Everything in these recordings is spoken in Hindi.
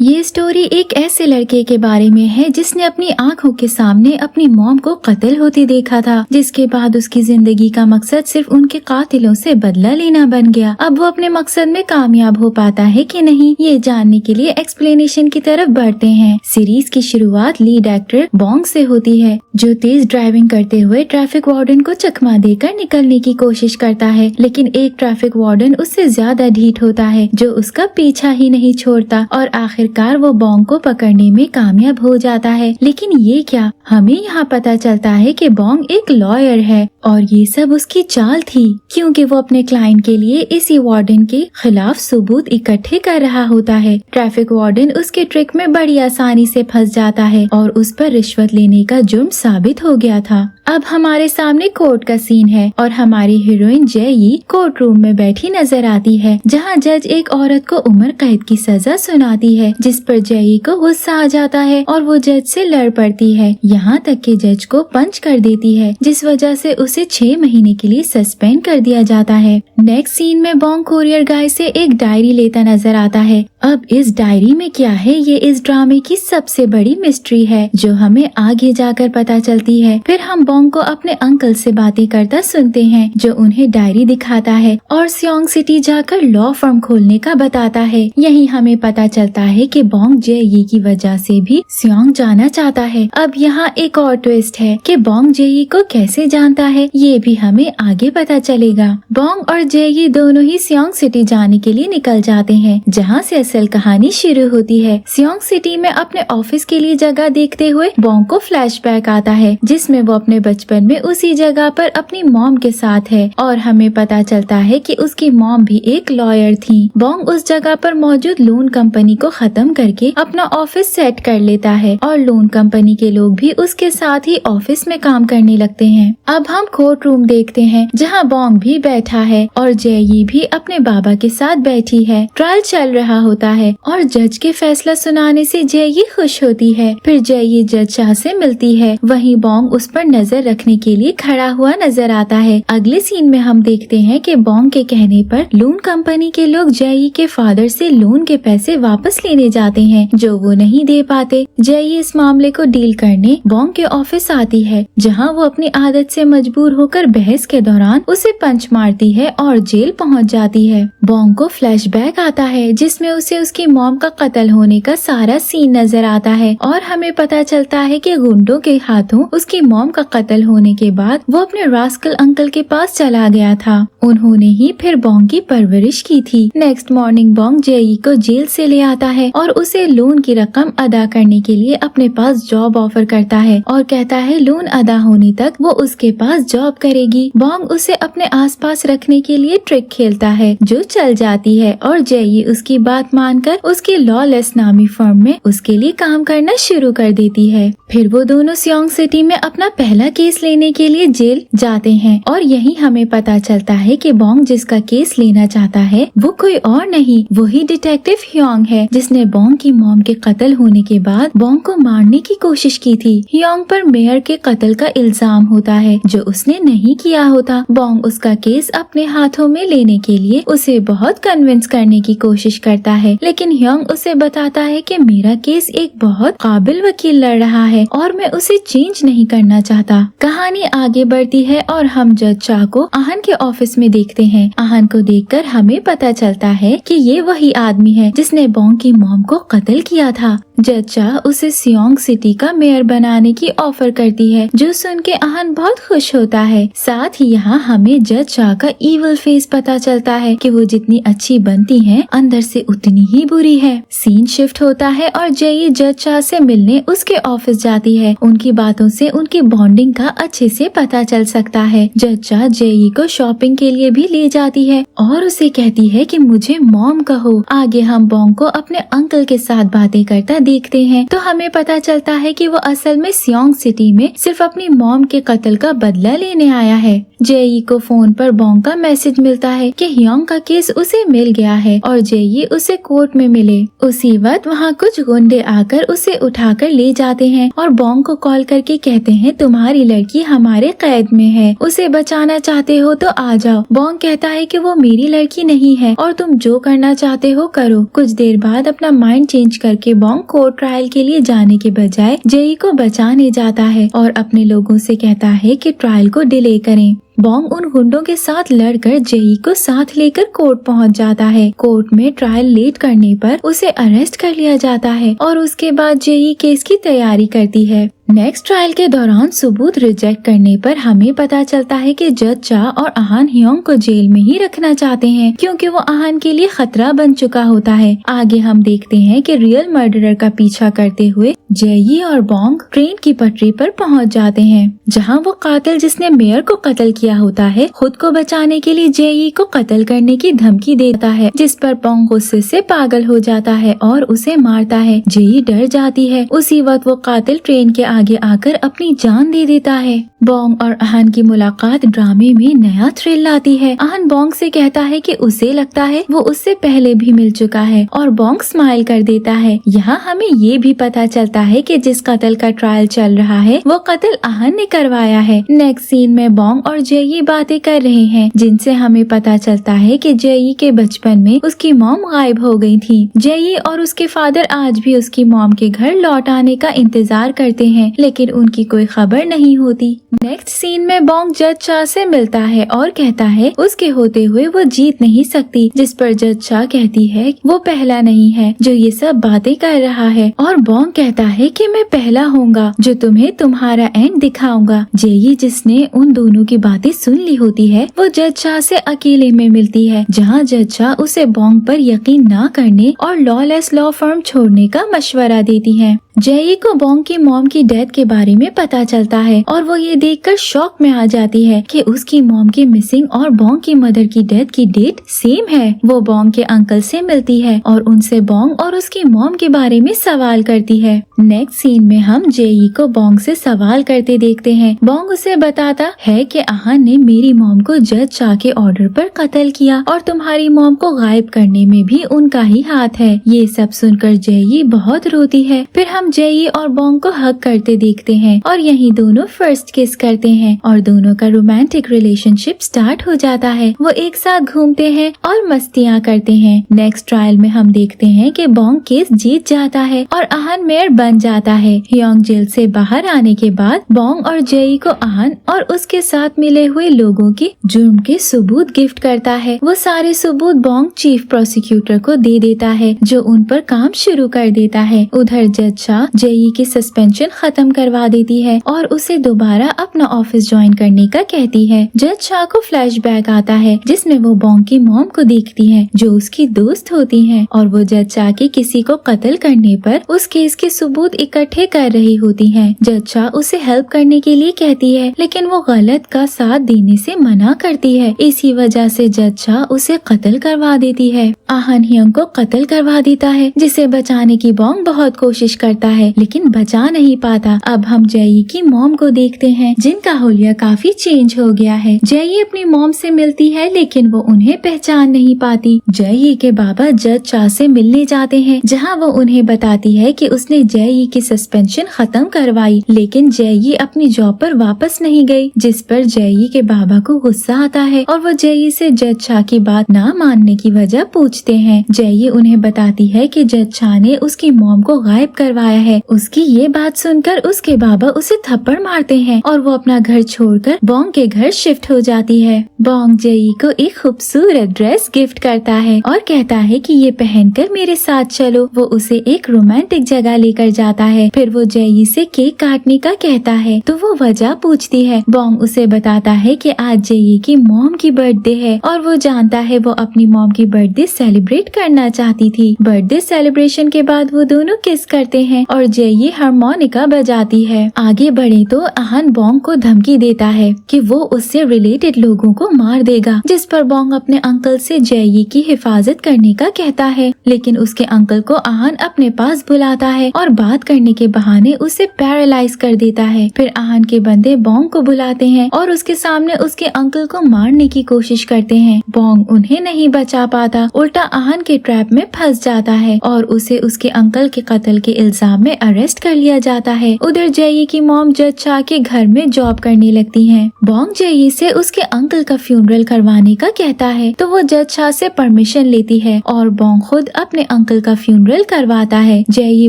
ये स्टोरी एक ऐसे लड़के के बारे में है जिसने अपनी आंखों के सामने अपनी मॉम को कत्ल होते देखा था, जिसके बाद उसकी जिंदगी का मकसद सिर्फ उनके कातिलों से बदला लेना बन गया। अब वो अपने मकसद में कामयाब हो पाता है कि नहीं, ये जानने के लिए एक्सप्लेनेशन की तरफ बढ़ते हैं। सीरीज की शुरुआत लीड एक्टर बॉन्ग से होती है, जो तेज ड्राइविंग करते हुए ट्रैफिक वार्डन को चकमा देकर निकलने की कोशिश करता है, लेकिन एक ट्रैफिक वार्डन उससे ज्यादा ढीठ होता है जो उसका पीछा ही नहीं छोड़ता और आखिरकार वो बॉन्ग को पकड़ने में कामयाब हो जाता है। लेकिन ये क्या, हमें यहाँ पता चलता है कि बॉन्ग एक लॉयर है और ये सब उसकी चाल थी, क्योंकि वो अपने क्लाइंट के लिए इसी वार्डन के खिलाफ सबूत इकट्ठे कर रहा होता है। ट्रैफिक वार्डन उसके ट्रिक में बड़ी आसानी से फंस जाता है और उस पर रिश्वत लेने का जुर्म साबित हो गया था। अब हमारे सामने कोर्ट का सीन है और हमारी हीरोइन जयी कोर्ट रूम में बैठी नजर आती है, जहाँ जज एक औरत को उम्र कैद की सजा सुनाती है, जिस पर जयी को गुस्सा आ जाता है और वो जज से लड़ पड़ती है, यहाँ तक कि जज को पंच कर देती है, जिस वजह से उसे 6 महीने के लिए सस्पेंड कर दिया जाता है। नेक्स्ट सीन में बॉन्ग कोरियर गाय से एक डायरी लेता नजर आता है। अब इस डायरी में क्या है, ये इस ड्रामे की सबसे बड़ी मिस्ट्री है जो हमें आगे जाकर पता चलती है। फिर हम बॉन्ग को अपने अंकल से बातें करता सुनते हैं, जो उन्हें डायरी दिखाता है और सियोंग सिटी जाकर लॉ फर्म खोलने का बताता है। यही हमें पता चलता है कि बॉन्ग जेई की वजह से भी सियोंग जाना चाहता है। अब यहाँ एक और ट्विस्ट है कि बॉन्ग जेई को कैसे जानता है, ये भी हमें आगे पता चलेगा। बॉन्ग और जेई दोनों ही सियोंग सिटी जाने के लिए निकल जाते हैं, जहाँ से असल कहानी शुरू होती है। सियोंग सिटी में अपने ऑफिस के लिए जगह देखते हुए बॉन्ग को फ्लैशबैक आता है, जिसमें वो अपने बचपन में उसी जगह पर अपनी मॉम के साथ है और हमें पता चलता है कि उसकी मॉम भी एक लॉयर थी। बॉन्ग उस जगह पर मौजूद लोन कंपनी को खत्म करके अपना ऑफिस सेट कर लेता है और लोन कंपनी के लोग भी उसके साथ ही ऑफिस में काम करने लगते हैं। अब हम कोर्ट रूम देखते हैं, जहाँ बॉन्ग भी बैठा है और जेई भी अपने बाबा के साथ बैठी है। ट्रायल चल रहा होता है और जज के फैसला सुनाने से जेई खुश होती है। फिर जेई जज शाह से मिलती है, वहीं बॉन्ग उस पर नजर रखने के लिए खड़ा हुआ नजर आता है। अगले सीन में हम देखते हैं कि बॉन्ग के कहने पर लोन कंपनी के लोग जेई के फादर से लोन के पैसे वापस लेने जाते हैं, जो वो नहीं दे पाते। जेई इस मामले को डील करने बॉन्ग के ऑफिस आती है, जहां वो अपनी आदत से मजबूर होकर बहस के दौरान उसे पंच मारती है और जेल पहुंच जाती है। बॉन्ग को फ्लैशबैक आता है, जिसमें उसे उसकी मॉम का कत्ल होने का सारा सीन नजर आता है और हमें पता चलता है कि गुंडों के हाथों उसकी मॉम का कत्ल होने के बाद वो अपने रास्कल अंकल के पास चला गया था। उन्होंने ही फिर बॉन्ग की परवरिश की थी। नेक्स्ट मॉर्निंग बॉन्ग जेई को जेल से ले आता है और उसे लोन की रकम अदा करने के लिए अपने पास जॉब ऑफर करता है और कहता है लोन अदा होने तक वो उसके पास जॉब करेगी। बॉन्ग उसे अपने आसपास रखने के लिए ट्रिक खेलता है, जो चल जाती है और जेई उसकी बात मानकर उसकी लॉलेस नामी फर्म में उसके लिए काम करना शुरू कर देती है। फिर वो दोनों सियोंग सिटी में अपना पहला केस लेने के लिए जेल जाते हैं और यही हमें पता चलता है कि बॉन्ग जिसका केस लेना चाहता है वो कोई और नहीं, वही डिटेक्टिव ह्योंग है, जिसने बॉन्ग की मॉम के कत्ल होने के बाद बॉन्ग को मारने की कोशिश की थी। ह्योंग पर मेयर के कत्ल का इल्जाम होता है, जो उसने नहीं किया होता। बॉन्ग उसका केस अपने हाथों में लेने के लिए उसे बहुत कन्विंस करने की कोशिश करता है, लेकिन ह्योंग उसे बताता है कि मेरा केस एक बहुत काबिल वकील लड़ रहा है और मैं उसे चेंज नहीं करना चाहता। कहानी आगे बढ़ती है और हम जज चाह को आहन के ऑफिस में देखते हैं। आहन को देखकर हमें पता चलता है कि ये वही आदमी है जिसने बॉन्ग की मॉम को कत्ल किया था। जज चाह उसे सियोंग सिटी का मेयर बनाने की ऑफर करती है, जो सुन के आहन बहुत खुश होता है। साथ ही यहाँ हमें जज चाह का इविल फेस पता चलता है कि वो जितनी अच्छी बनती हैं, अंदर से उतनी ही बुरी है। सीन शिफ्ट होता है और जेई जज चाह से मिलने उसके ऑफिस जाती है। उनकी बातों से उनकी बॉन्डिंग का अच्छे से पता चल सकता है। जज चाह जेई को शॉपिंग के लिए भी ले जाती है और उसे कहती है कि मुझे मॉम कहो। आगे हम बॉन्ग को अपने अंकल के साथ बातें करता देखते हैं तो हमें पता चलता है कि वो असल में सियोंग सिटी में सिर्फ अपनी मॉम के कत्ल का बदला लेने आया है। जेई को फोन पर बॉन्ग का मैसेज मिलता है कि हियोंग का केस उसे मिल गया है और जेई उसे कोर्ट में मिले। उसी वक्त वहाँ कुछ गुंडे आकर उसे उठाकर ले जाते हैं और बॉन्ग को कॉल करके कहते हैं तुम्हारी लड़की हमारे कैद में है, उसे बचाना चाहते हो तो आ जाओ। बॉन्ग कहता है कि वो मेरी लड़की नहीं है और तुम जो करना चाहते हो करो। कुछ देर बाद अपना माइंड चेंज करके बॉन्ग कोर्ट ट्रायल के लिए जाने के बजाय जेई को बचाने जाता है और अपने लोगों से कहता है कि ट्रायल को डिले करें। बॉन्ग उन गुंडों के साथ लड़कर जेई को साथ लेकर कोर्ट पहुंच जाता है। कोर्ट में ट्रायल लेट करने पर उसे अरेस्ट कर लिया जाता है और उसके बाद जेई केस की तैयारी करती है। नेक्स्ट ट्रायल के दौरान सबूत रिजेक्ट करने पर हमें पता चलता है कि जज चा और अहान हियोंग को जेल में ही रखना चाहते हैं क्योंकि वो अहान के लिए खतरा बन चुका होता है। आगे हम देखते हैं कि रियल मर्डरर का पीछा करते हुए जेई और बॉन्ग ट्रेन की पटरी पर पहुंच जाते हैं, जहां वो कातिल जिसने मेयर को कत्ल किया होता है खुद को बचाने के लिए जेई को कत्ल करने की धमकी देता है, जिस पर बॉन्ग गुस्से से पागल हो जाता है और उसे मारता है। जेई डर जाती है। उसी वक्त वो कातिल ट्रेन के आगे आकर अपनी जान दे देता है। बॉन्ग और अहान की मुलाकात ड्रामे में नया थ्रिल लाती है। अहान बॉन्ग से कहता है कि उसे लगता है वो उससे पहले भी मिल चुका है और बॉन्ग स्माइल कर देता है। यहाँ हमें ये भी पता चलता है कि जिस कत्ल का ट्रायल चल रहा है वो कत्ल अहान ने करवाया है। नेक्स्ट सीन में बॉन्ग और जेई बातें कर रहे हैं, जिनसे हमें पता चलता है कि जेई के बचपन में उसकी मॉम गायब हो गई थी। जेई और उसके फादर आज भी उसकी मॉम के घर लौट आने का इंतजार करते हैं, लेकिन उनकी कोई खबर नहीं होती। नेक्स्ट सीन में बॉन्ग जज चा से मिलता है और कहता है उसके होते हुए वो जीत नहीं सकती, जिस पर जज चा कहती है वो पहला नहीं है जो ये सब बातें कर रहा है और बॉन्ग कहता है कि मैं पहला होऊंगा जो तुम्हें तुम्हारा एंड दिखाऊंगा। जेई जिसने उन दोनों की बातें सुन ली होती है वो जज चा से अकेले में मिलती है, जहाँ जज चा उसे बॉन्ग पर यकीन न करने और लॉलेस लॉ फर्म छोड़ने का मशवरा देती है। जेई को बॉन्ग की मॉम की डेथ के बारे में पता चलता है और वो ये देखकर शॉक में आ जाती है कि उसकी मॉम की मिसिंग और बॉन्ग की मदर की डेथ की डेट सेम है। वो बॉन्ग के अंकल से मिलती है और उनसे बॉन्ग और उसकी मॉम के बारे में सवाल करती है। नेक्स्ट सीन में हम जेई को बॉन्ग से सवाल करते देखते हैं। बॉन्ग उसे बताता है कि अहान ने मेरी मॉम को जज चा के ऑर्डर पर कत्ल किया और तुम्हारी मॉम को गायब करने में भी उनका ही हाथ है। ये सब सुनकर जेई बहुत रोती है। फिर हम जेई और बॉन्ग को हग करते देखते हैं और यही दोनों फर्स्ट किस करते हैं और दोनों का रोमांटिक रिलेशनशिप स्टार्ट हो जाता है। वो एक साथ घूमते हैं और मस्तियाँ करते हैं। नेक्स्ट ट्रायल में हम देखते हैं कि बॉन्ग केस जीत जाता है और अहान मेयर बन जाता है। हियोंग जेल से बाहर आने के बाद बॉन्ग और जेई को अहान और उसके साथ मिले हुए लोगों के जुर्म के सबूत गिफ्ट करता है। वो सारे सबूत बॉन्ग चीफ प्रोसिक्यूटर को दे देता है, जो उन पर काम शुरू कर देता है। उधर जज चा जेई की सस्पेंशन खत्म करवा देती है और उसे दोबारा अपना ऑफिस ज्वाइन करने का कहती है। जज शाह को फ्लैशबैक आता है जिसमें वो बॉन्ग की मॉम को देखती है जो उसकी दोस्त होती है और वो जज शाह के किसी को कत्ल करने पर उस केस के सबूत इकट्ठे कर रही होती है। जज शाह उसे हेल्प करने के लिए कहती है, लेकिन वो गलत का साथ देने से मना करती है। इसी वजह से जज शाह उसे कत्ल करवा देती है। अहान हियोंग को कत्ल करवा देता है, जिसे बचाने की बॉन्ग बहुत कोशिश करता है लेकिन बचा नहीं पाता। अब हम जेई की मॉम को देखते हैं, जिनका हुलिया काफी चेंज हो गया है। जेई अपनी मॉम से मिलती है लेकिन वो उन्हें पहचान नहीं पाती। जेई के बाबा जज चा से मिलने जाते हैं, जहां वो उन्हें बताती है कि उसने जेई की सस्पेंशन खत्म करवाई, लेकिन जेई अपनी जॉब पर वापस नहीं गई, जिस पर जेई के बाबा को गुस्सा आता है और वो जेई से जज चा की बात ना मानने की वजह पूछते हैं। जेई उन्हें बताती है कि जज चा ने उसकी मॉम को गायब करवाया है। उसकी ये बात सुनकर उसके बाबा उसे थप्पड़ मारते हैं और वो अपना घर छोड़कर बॉन्ग के घर शिफ्ट हो जाती है। बॉन्ग जेई को एक खूबसूरत ड्रेस गिफ्ट करता है और कहता है कि ये पहनकर मेरे साथ चलो। वो उसे एक रोमांटिक जगह लेकर जाता है। फिर वो जेई से केक काटने का कहता है तो वो वजह पूछती है। बॉन्ग उसे बताता बताता है कि आज जेई की मॉम की बर्थडे है और वो जानता है वो अपनी मॉम की बर्थडे सेलिब्रेट करना चाहती थी। बर्थडे सेलिब्रेशन के बाद वो दोनों किस करते हैं और जेई हारमोनिका बजाती है। आगे बढ़े तो आहान बोंग को धमकी देता है कि वो उससे रिलेटेड लोगों को मार देगा, जिस पर बोंग अपने अंकल से जेई की हिफाजत करने का कहता है, लेकिन उसके अंकल को आहान अपने पास बुलाता है और बात करने के बहाने उसे पैरालाइज कर देता है। फिर आहान के बंदे बोंग को बुलाते हैं और उसके सामने उसके अंकल को मारने की कोशिश करते हैं। बोंग उन्हें नहीं बचा पाता, उल्टा आहान के ट्रैप में फंस जाता है और उसे उसके अंकल के कत्ल के इल्जाम में अरेस्ट कर लिया जाता है। उधर जेई की मॉम जज चा के घर में जॉब करने लगती है। बोंग जेई से उसके अंकल का फ्यूनरल करवाने का कहता है तो वो जज चा से परमिशन लेती है और बोंग खुद अपने अंकल का फ्यूनरल करवाता है। जेई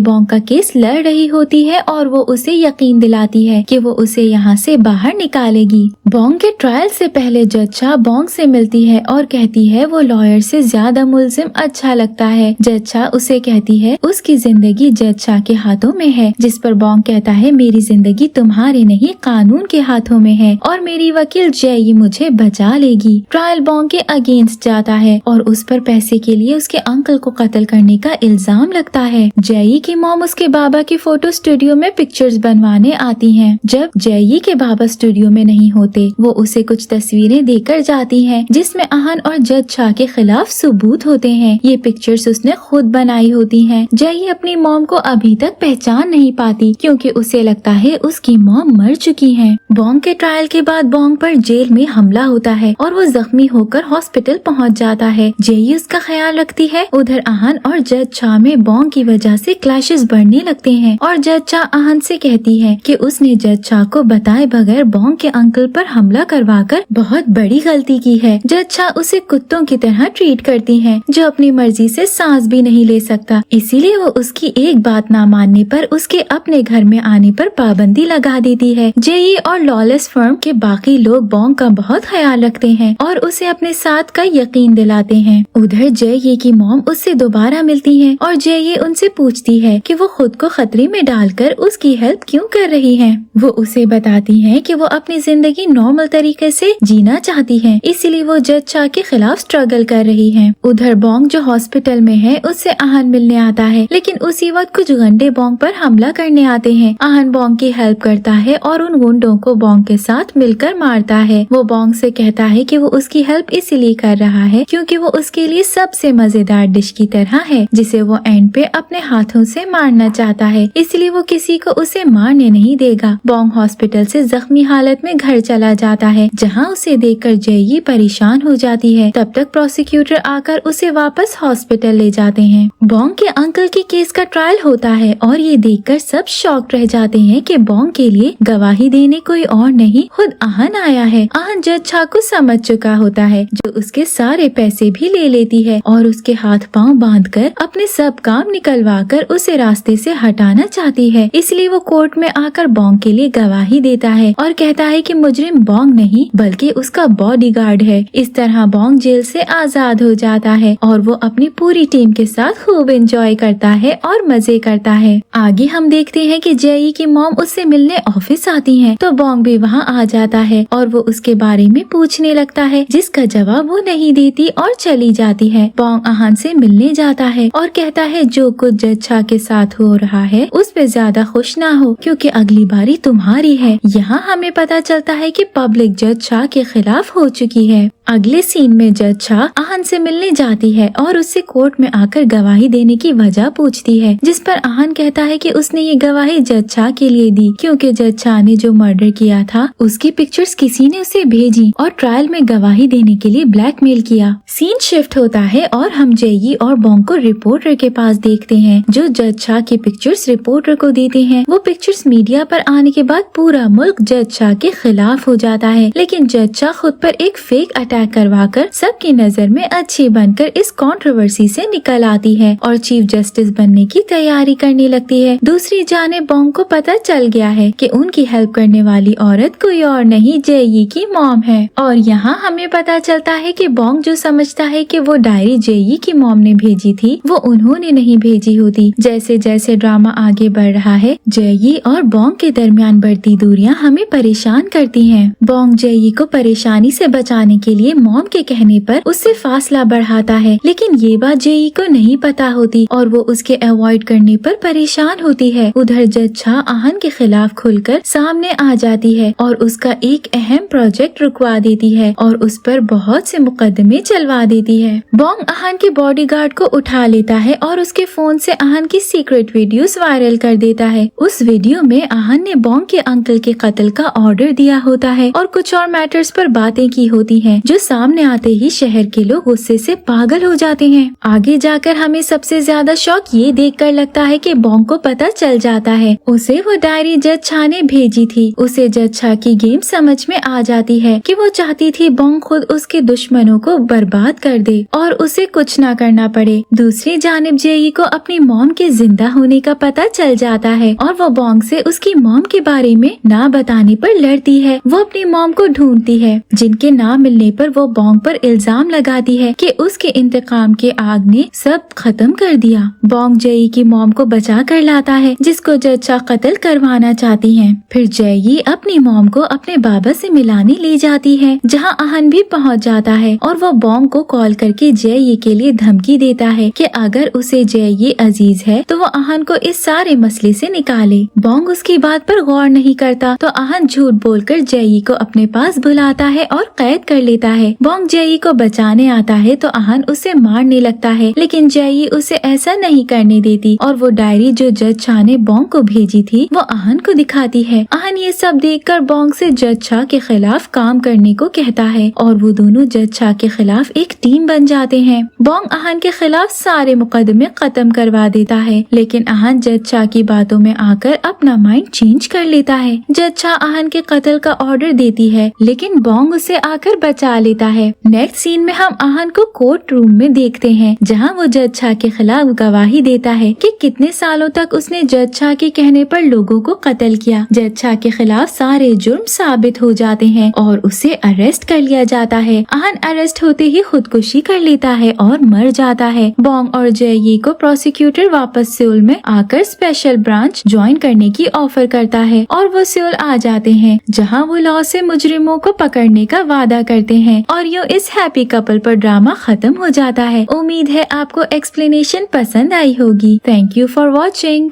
बोंग का केस लड़ रही होती है और वो उसे यकीन दिलाती है कि वो उसे यहाँ से बाहर निकालेगी। बोंग के ट्रायल से पहले जज चा बोंग से मिलती है और कहती है वो लॉयर से ज्यादा मुल्जिम अच्छा लगता है। जज चा उसे कहती है उसकी जिंदगी जज चा के हाथों में है, जिस पर बोंग कहता है मेरी जिंदगी तुम्हारे नहीं कानून के हाथों में है और मेरी वकील जेई मुझे बचा लेगी। ट्रायल बोंग के अगेंस्ट जाता है और उस पर पैसे के लिए उसके अंकल को कत्ल करने का इल्जाम लगता है। जेई की मॉम उसके बाबा की फोटो स्टूडियो में पिक्चर्स बनवाने आती हैं। जब जेई के बाबा स्टूडियो में नहीं होते वो उसे कुछ तस्वीरें देकर जाती हैं जिसमें आहान और जज चा के खिलाफ सबूत होते हैं। ये पिक्चर्स उसने खुद बनाई होती हैं। जेई अपनी मॉम को अभी तक पहचान नहीं पाती क्योंकि उसे लगता है उसकी मॉम मर चुकी है। बोंग के ट्रायल के बाद बोंग पर जेल में हमला होता है और वो जख्मी होकर हॉस्पिटल पहुंच जाता है। जेई उसका ख्याल रखती है। उधर आहान और जज चा में बोंग की वजह से क्लैशेस बढ़ने लगते हैं और जज चा आहान से कहती है कि उसने जज चा को बताए बगैर बोंग के अंकल पर हमला करवाकर बहुत बड़ी गलती की है। जज चा उसे कुत्तों की तरह ट्रीट करती है जो अपनी मर्जी से सांस भी नहीं ले सकता, इसीलिए वो उसकी एक बात ना मानने पर उसके अपने घर में आने पर पाबंदी लगा देती है। जेई और लॉलेस फर्म के बाकी लोग बोंग का बहुत ख्याल रखते हैं और उसे अपने साथ का यकीन दिलाते हैं। उधर जेई की मॉम उससे दोबारा मिलती है और जेई उनसे पूछती है कि वो खुद को खतरे में डालकर उसकी हेल्प क्यों कर रही है। वो उसे बताती है कि वो अपनी जिंदगी नॉर्मल तरीके से जीना चाहती है, इसीलिए वो जज चा के खिलाफ स्ट्रगल कर रही है। उधर बोंग जो हॉस्पिटल में है उससे आहान मिलने आता है, लेकिन उसी वक्त कुछ गुंडे बोंग पर हमला करने आते हैं। आहान बोंग की हेल्प करता है और उन गुंडों को बोंग के साथ मिलकर मारता है। वो बोंग से कहता है कि वो उसकी हेल्प इसीलिए कर रहा है क्योंकि वो उसके लिए सबसे मजेदार डिश की तरह है जिसे वो एंड पे अपने हाथों से मारना चाहता है, इसलिए वो किसी को उसे मारने नहीं देगा। बोंग हॉस्पिटल से जख्मी हालत में घर चला जाता है जहाँ उसे देखकर जेई परेशान हो जाती है। तब तक प्रोसिक्यूटर आकर उसे वापस हॉस्पिटल ले जाते हैं। बोंग के अंकल के केस का ट्रायल होता है और ये देखकर सब शॉक्ड रह जाते हैं कि बोंग के लिए गवाही देने कोई और नहीं खुद आहान आया है। आहान जज चा को समझ चुका होता है जो उसके सारे पैसे भी ले लेती है और उसके हाथ पांव बांधकर अपने सब काम निकलवा कर उसे रास्ते से हटाना चाहती है। इसलिए वो कोर्ट में आकर बोंग के लिए गवाही देता है और कहता है कि मुजरिम बोंग नहीं बल्कि उसका बॉडीगार्ड है। इस तरह बोंग जेल से आजाद हो जाता है और वो अपनी पूरी टीम के साथ खूब एंजॉय करता है और मजे करता है। आगे हम देखते हैं कि जेई की मॉम उससे मिलने ऑफिस आती है तो बोंग भी वहाँ आ जाता है और वो उसके बारे में पूछने लगता है जिसका जवाब वो नहीं देती और चली जाती है। बोंग आहान से मिलने जाता है और कहता है जो कुछ जज चा के साथ हो रहा है उस पे ज्यादा खुश ना हो क्योंकि अगली बारी तुम्हारी है। यहाँ हमें पता चलता है कि पब्लिक जज चा के खिलाफ हो चुकी है। अगले सीन में जज चा आहान से मिलने जाती है और उससे कोर्ट में आकर गवाही देने की वजह पूछती है, जिस पर आहान कहता है कि उसने ये गवाही जज चा के लिए दी क्योंकि जज चा ने जो मर्डर किया था उसकी पिक्चर्स किसी ने उसे भेजी और ट्रायल में गवाही देने के लिए ब्लैकमेल किया। सीन शिफ्ट होता है और हम जेई और बोंग को रिपोर्टर के पास देखते हैं जो जज चा की पिक्चर्स रिपोर्टर को देते हैं। वो पिक्चर्स मीडिया पर आने के बाद पूरा मुल्क जज चा के खिलाफ हो जाता है, लेकिन जज चा खुद पर एक फेक अटैक करवाकर सबकी नजर में अच्छी बनकर इस कंट्रोवर्सी से निकल आती है और चीफ जस्टिस बनने की तैयारी करने लगती है। दूसरी जानिब बॉन्ग को पता चल गया है कि उनकी हेल्प करने वाली औरत कोई और नहीं जेई की मॉम है और यहाँ हमें पता चलता है कि बॉन्ग जो समझता है कि वो डायरी जेई की मॉम ने भेजी थी, वो उन्होंने नहीं भेजी होती। जैसे जैसे ड्रामा आगे बढ़ रहा है, जेई और बॉन्ग के दरमियान बढ़ती दूरियां हमें परेशान करती हैं। बॉन्ग जेई को परेशानी से बचाने के लिए मॉम के कहने पर उससे फासला बढ़ाता है, लेकिन ये बात जेई को नहीं पता होती और वो उसके अवॉइड करने पर परेशान होती है। उधर जज छा आहन के खिलाफ खुलकर सामने आ जाती है और उसका एक अहम प्रोजेक्ट रुकवा देती है और उस पर बहुत से मुकदमे चलवा देती है। बॉन्ग आहन के बॉडीगार्ड को उठा लेता है और उसके फोन से आहन की सीक्रेट वीडियोस वायरल कर देता है। उस वीडियो में आहन ने बॉन्ग के अंकल के कत्ल का ऑर्डर दिया होता है और कुछ और मैटर्स पर बातें की होती हैं, जो सामने आते ही शहर के लोग गुस्से से पागल हो जाते हैं। आगे जाकर हमें सबसे ज्यादा शौक ये देखकर लगता है कि बॉन्ग को पता चल जाता है उसे वो डायरी जज छा ने भेजी थी। उसे जज छा की गेम समझ में आ जाती है कि वो चाहती थी बॉन्ग खुद उसके दुश्मनों को बर्बाद कर दे और उसे कुछ न करना पड़े। दूसरी जानिब जेई को अपनी मॉम के जिंदा होने का पता चल जाता है और वो बॉन्ग से उसकी मॉम के बारे में ना बताने पर लड़ती है। वो अपनी मॉम को ढूंढती है, जिनके ना मिलने पर वो बॉन्ग पर इल्जाम लगाती है कि उसके इंतकाम के आग ने सब खत्म कर दिया। बॉन्ग जेई की मॉम को बचा कर लाता है, जिसको जज छा कत्ल करवाना चाहती हैं। फिर जेई अपनी मॉम को अपने बाबा से मिलाने ले जाती है, जहां आहन भी पहुंच जाता है और वो बॉन्ग को कॉल करके जेई के लिए धमकी देता है कि अगर उसे जेई अजीज है तो वो आहन को इस सारे मसले से निकाले। बॉन्ग उसकी बात पर गौर नहीं करता तो आहन झूठ बोलकर जेई को अपने पास बुलाता है और कैद कर लेता है। बॉन्ग जेई को बचाने आता है तो आहन उसे मारने लगता है, लेकिन जेई उसे ऐसा नहीं करने देती और वो डायरी जो जज छा ने बॉन्ग को भेजी थी वो आहन को दिखाती है। आहन ये सब देखकर बॉन्ग से जज छा के खिलाफ काम करने को कहता है और वो दोनों जज छा के खिलाफ एक टीम बन जाते हैं। बॉन्ग आहन के खिलाफ सारे मुकदमे खत्म करवा देता है, लेकिन आहन जज छा की बातों में आकर अपना माइंड चेंज कर लेता है। जज छा आहन के कत्ल का ऑर्डर देती है, लेकिन बॉन्ग उसे आकर बचा लेता है। नेक्स्ट सीन में हम आहन को कोर्ट रूम में देखते हैं, जहां वो जज छा के खिलाफ गवाही देता है कि कितने सालों तक उसने जज छा के कहने पर लोगों को कत्ल किया। जज छा के खिलाफ सारे जुर्म साबित हो जाते हैं और उसे अरेस्ट कर लिया जाता है। आहन अरेस्ट होते ही खुदकुशी कर लेता है और मर जाता है। बॉन्ग और जेई को प्रोसिक्यूटर वापस सियोल में आकर स्पेशल ब्रांच ज्वाइन करने की ऑफर करता है और वो सियोल आ जाते हैं, जहां वो लॉ से मुजरिमों को पकड़ने का वादा करते हैं और यूं इस हैप्पी कपल पर ड्रामा खत्म हो जाता है। उम्मीद है आपको एक्सप्लेनेशन पसंद आई होगी। Thank you for watching.